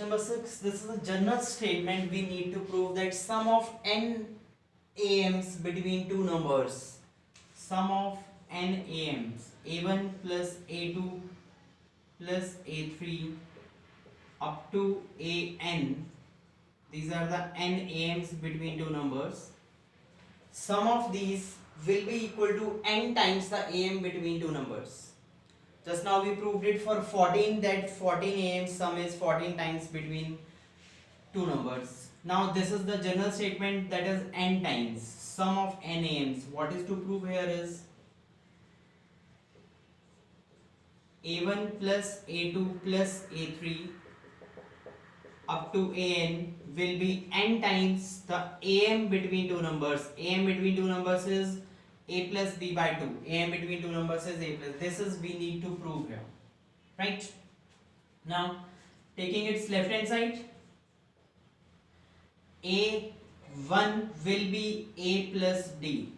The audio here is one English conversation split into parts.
Question number 6. This is a general statement. We need to prove that sum of n AMs between two numbers. Sum of n AMs, A1 plus A2 plus A3 up to AN. These are the n AMs between two numbers. Sum of these will be equal to n times the AM between two numbers. Just now we proved it for 14, that 14 AM sum is 14 times between two numbers. Now this is the general statement, that is n times sum of n AMs. What is to prove here is A1 plus A2 plus A3 up to AN will be n times the AM between two numbers. AM between two numbers is A plus B by 2. AM between two numbers is A plus. This is we need to prove here. Right? Now, taking its left hand side, A1 will be A plus D.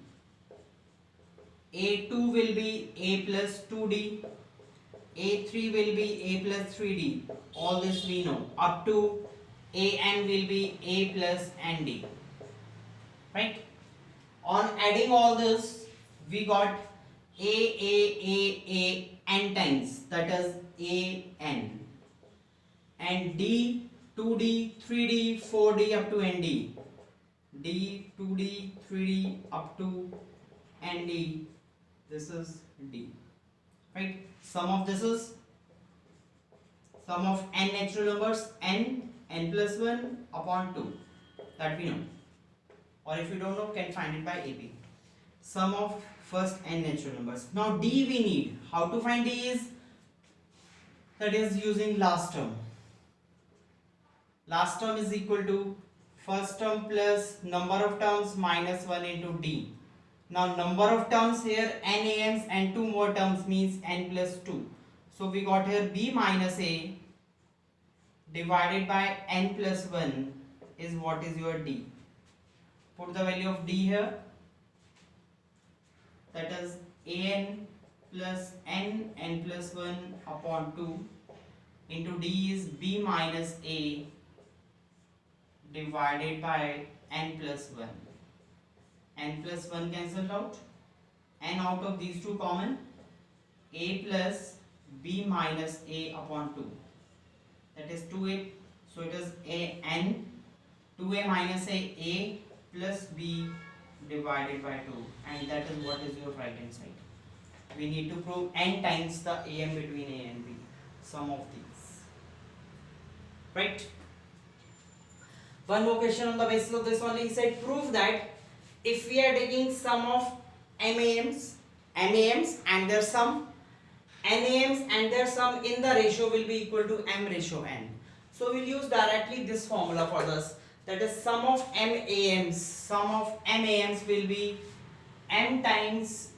A2 will be A plus 2D. A3 will be A plus 3D. All this we know. Up to AN will be A plus ND. Right? On adding all this, we got A n times, that is AN. And D, 2D, 3D, 4D up to ND. D, 2D, 3D up to ND. This is D. Right? Sum of this is sum of n natural numbers, n plus 1 upon 2. That we know. Or if you don't know, can find it by AP. Sum of first n natural numbers. Now D we need. How to find D is, that is using last term. Last term is equal to first term plus number of terms minus 1 into D. Now number of terms here n AMs and 2 more terms means n plus 2. So we got here B minus A divided by n plus 1 is what is your D. Put the value of D here, that is AN plus n plus 1 upon 2 into D is B minus A divided by n plus 1. N plus 1 cancelled out, n out of these two common, A plus B minus A upon 2, that is 2A. So it is AN 2A minus A plus B divided by 2, and that is what is your right hand side. We need to prove n times the AM between A and B, sum of these. Right? One more question on the basis of this only. He said prove that if we are taking sum of MAMs and their sum, NAMs and their sum in the ratio will be equal to M ratio N. So we'll use directly this formula for this. That is sum of MAMs will be M times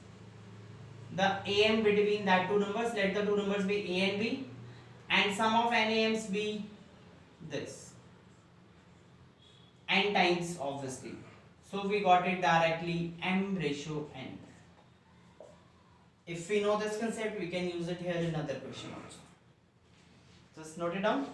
the AM between that two numbers. Let the two numbers be A and B, and sum of NAMs be this, N times obviously. So we got it directly M ratio N. If we know this concept, we can use it here in another question also. Just note it down.